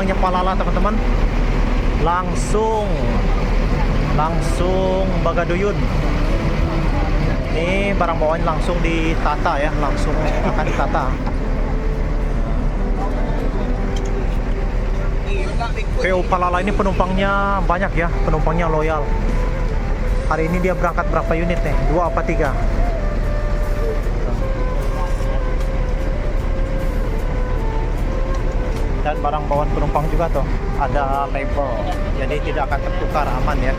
penumpangnya Palala teman-teman. Langsung Bagaduyun. Ini barang bawaan langsung ditata ya, langsung akan ditata. PO Palala ini penumpangnya banyak ya, penumpangnya loyal. Hari ini dia berangkat berapa unit nih? 2 apa 3? Dan barang bawaan penumpang juga tuh ada label, jadi tidak akan tertukar, aman ya.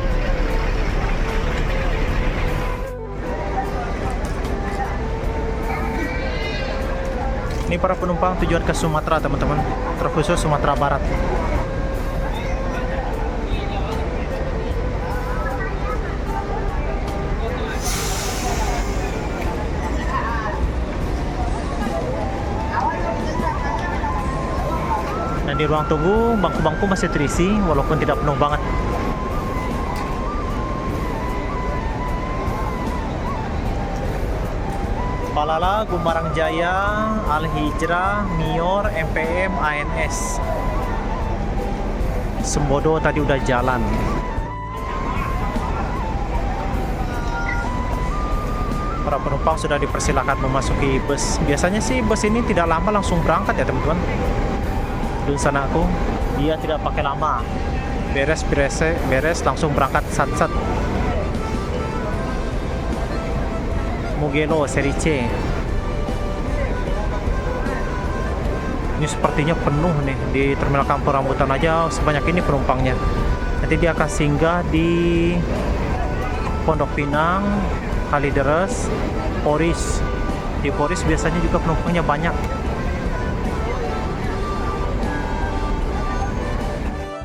Ini para penumpang tujuan ke Sumatera teman-teman, terkhusus Sumatera Barat. Dan di ruang tunggu bangku-bangku masih terisi walaupun tidak penuh banget. Palala, Gumarang Jaya, Al Hijrah, Mior, MPM, ANS. Sembodo tadi udah jalan. Para penumpang sudah dipersilakan memasuki bus. Biasanya sih bus ini tidak lama langsung berangkat ya teman-teman. Dun sana aku, dia tidak pakai lama. Beres langsung berangkat sat-sat. Mugello seri C. Ini sepertinya penuh nih di Terminal Kampung Rambutan aja, sebanyak ini penumpangnya. Nanti dia akan singgah di Pondok Pinang, Kalideres, Poris. Di Poris biasanya juga penumpangnya banyak.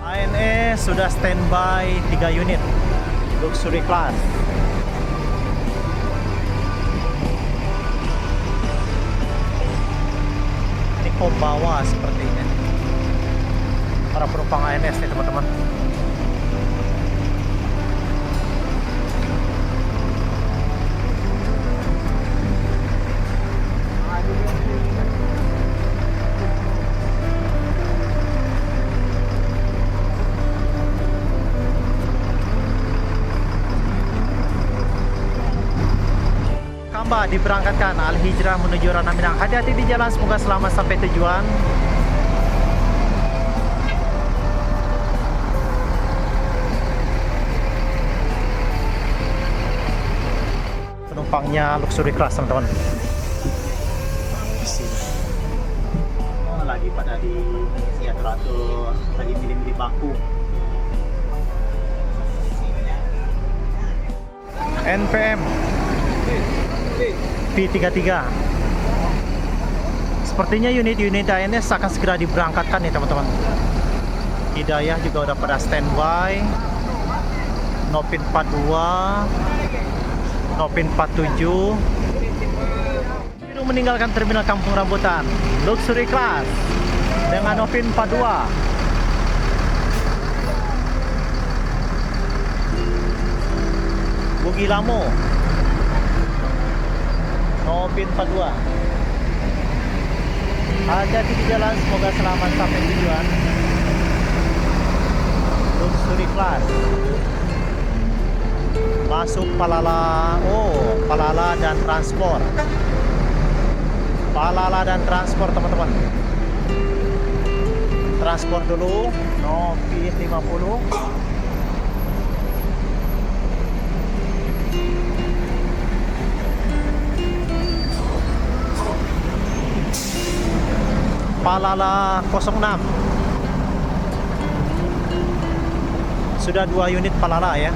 ANS sudah standby 3 unit luxury class. Pembawa sepertinya para penumpang ANS nih teman-teman. Kamba diberangkatkan Al Hijrah menuju Ranah Minang. Hati-hati di jalan, semoga selamat sampai tujuan. Penumpangnya luxury class teman-teman. Oh, lagi pada di atur-atur, lagi milih-milih bangku. NPM P33. Sepertinya unit-unit ANS akan segera diberangkatkan nih teman-teman. Hidayah juga udah pada standby. Nopin 42, Nopin 47 baru meninggalkan Terminal Kampung Rambutan luxury class dengan Nopin 42. Bugi Lamo Nopin 42. Hati-hati di jalan, semoga selamat sampai tujuan. Luxury class. Masuk Palala. Oh, Palala dan transport. Palala dan transport teman-teman. Transport dulu. Nopin 50. Palala 06. Sudah 2 unit Palala ya.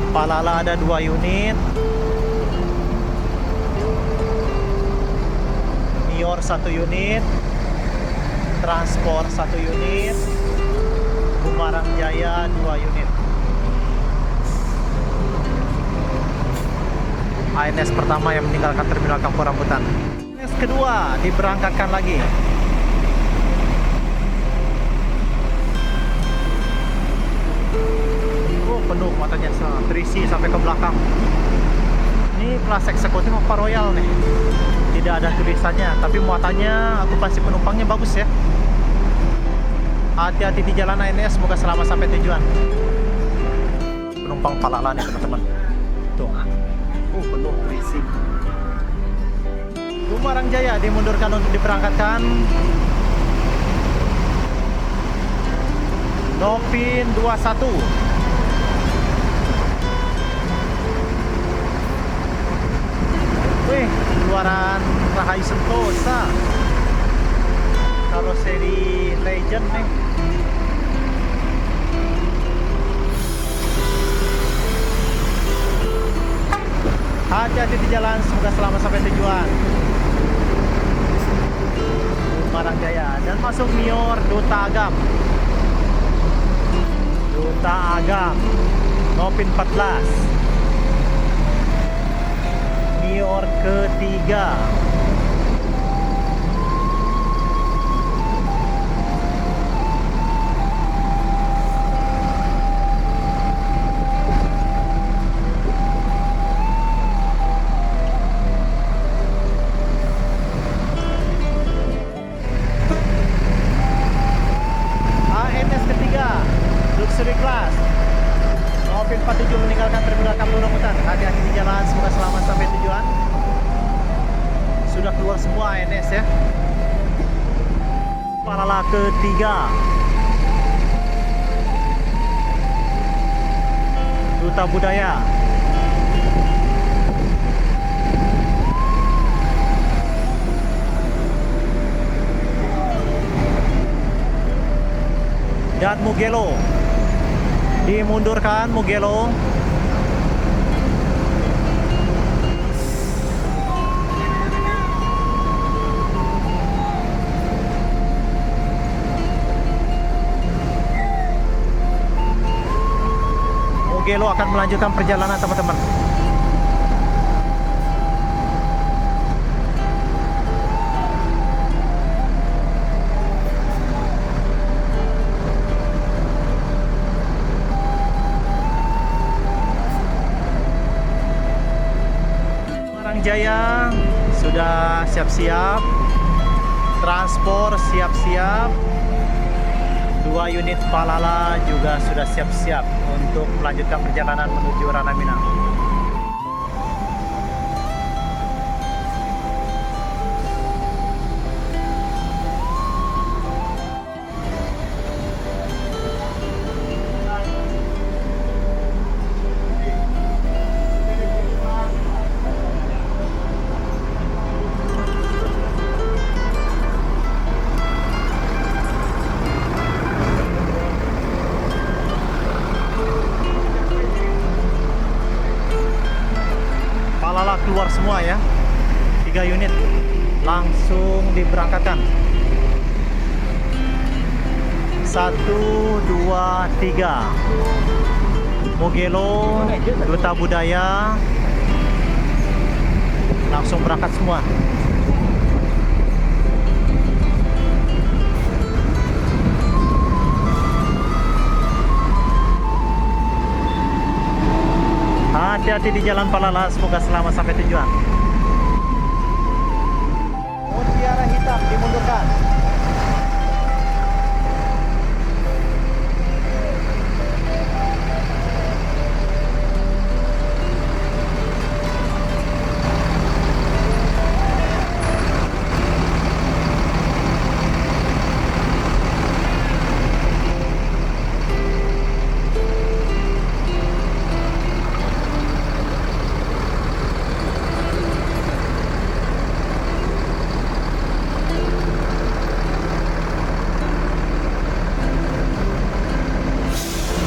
Palala ada 2 unit. Mior 1 unit. Transport 1 unit. Gumarang Jaya 2 unit. ANS pertama yang meninggalkan Terminal Kampung Rambutan. ANS kedua diberangkatkan lagi. Penuh matanya, terisi sampai ke belakang. Ini kelas eksekutif apa royal nih, tidak ada tulisannya, tapi muatannya, okupasi penumpangnya bagus ya. Hati-hati di jalan ANS, semoga selamat sampai tujuan. Penumpang Palala nih teman-teman. Tuh. Penuh berisik. Bumarang Jaya dimundurkan untuk diberangkatkan. Nopin 21. Wih, keluaran Rahayu Sentosa. Kalau seri Legend nih. Hati-hati di jalan, semoga selamat sampai tujuan. Bumarang Jaya dan masuk Mior Duta Agam. Duta Agam Nopin 14. Mior ketiga. ANS ketiga Luxury Class Nopin 47 meninggalkan Terminal Kampung Rambutan. Hati-hati di jalan, semoga selamat sampai tujuan. Sudah keluar semua ANS ya. Palala ketiga Duta Budaya. Dan Mugello dimundurkan. Mugello akan melanjutkan perjalanan teman-teman. Jaya sudah siap-siap, transport siap-siap, 2 unit Palala juga sudah siap-siap untuk melanjutkan perjalanan menuju Ranah Minang. Keluar semua ya, 3 unit langsung diberangkatkan. 1, 2, 3 Mugello Duta Budaya langsung berangkat semua. Hati-hati di jalan Palala, semoga selamat sampai tujuan. Mutiara Hitam dimundurkan.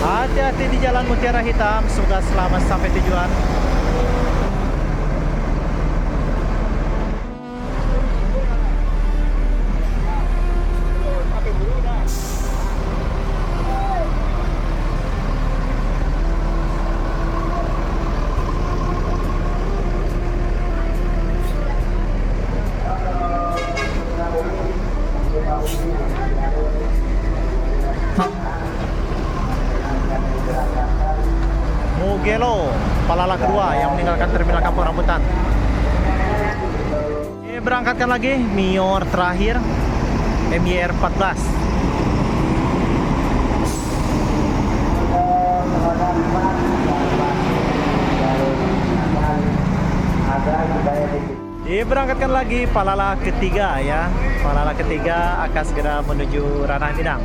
Hati-hati di jalan Mutiara Hitam, semoga selamat sampai tujuan. Mugello Palala kedua yang meninggalkan Terminal Kampung Rambutan. Berangkatkan lagi Mior terakhir MYR 14. Diberangkatkan lagi Palala ketiga ya. Palala ketiga akan segera menuju Ranah Minang.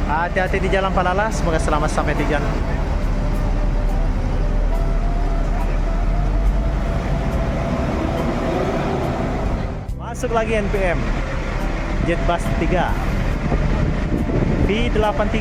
Hati-hati di jalan Palala, semoga selamat sampai tujuan. Masuk lagi NPM Jetbus 3 V83.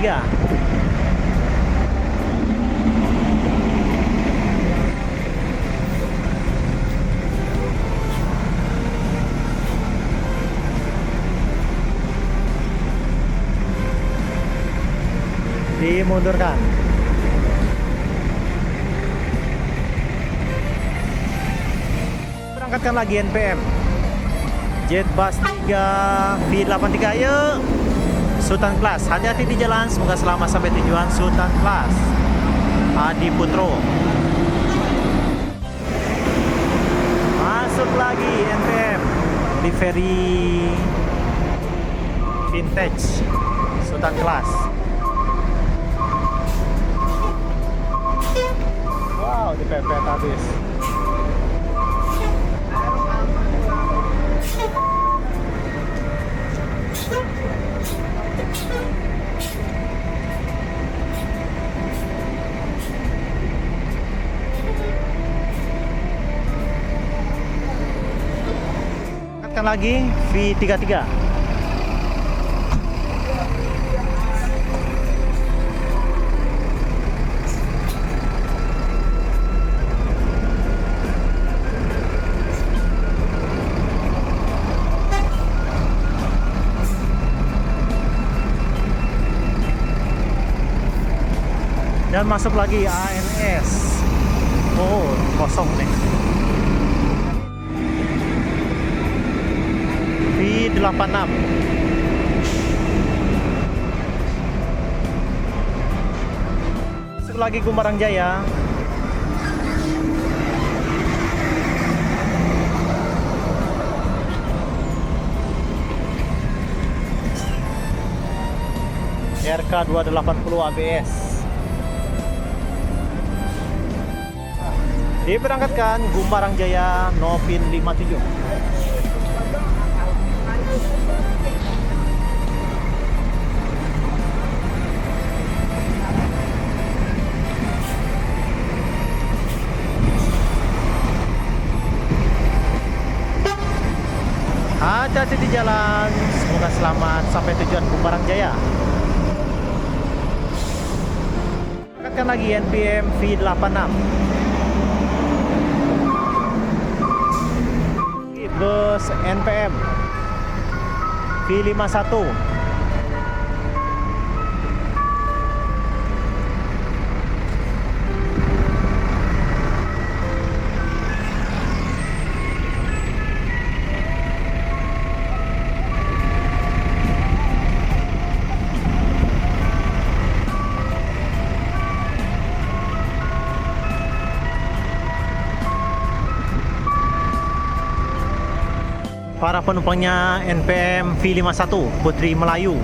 Dimundurkan. Berangkatkan lagi NPM Jetbus 3 V83, ayo Sultan Class. Hati-hati di jalan, semoga selamat sampai tujuan. Sultan Class Adi Putro. Masuk lagi NPM Livery Vintage Sultan Class. Wow, dipepet habis. Angkatkan lagi V33. Dan masuk lagi ANS. Oh, kosong nih. V86. Masuk lagi Gumarang Jaya. RK 280 ABS. Diberangkatkan Gumarang Jaya Novin 57. Hati-hati di jalan, semoga selamat sampai tujuan Gumarang Jaya. Berangkatkan lagi NPM V86. Bus NPM V51. Para penumpangnya NPM V51 Putri Melayu.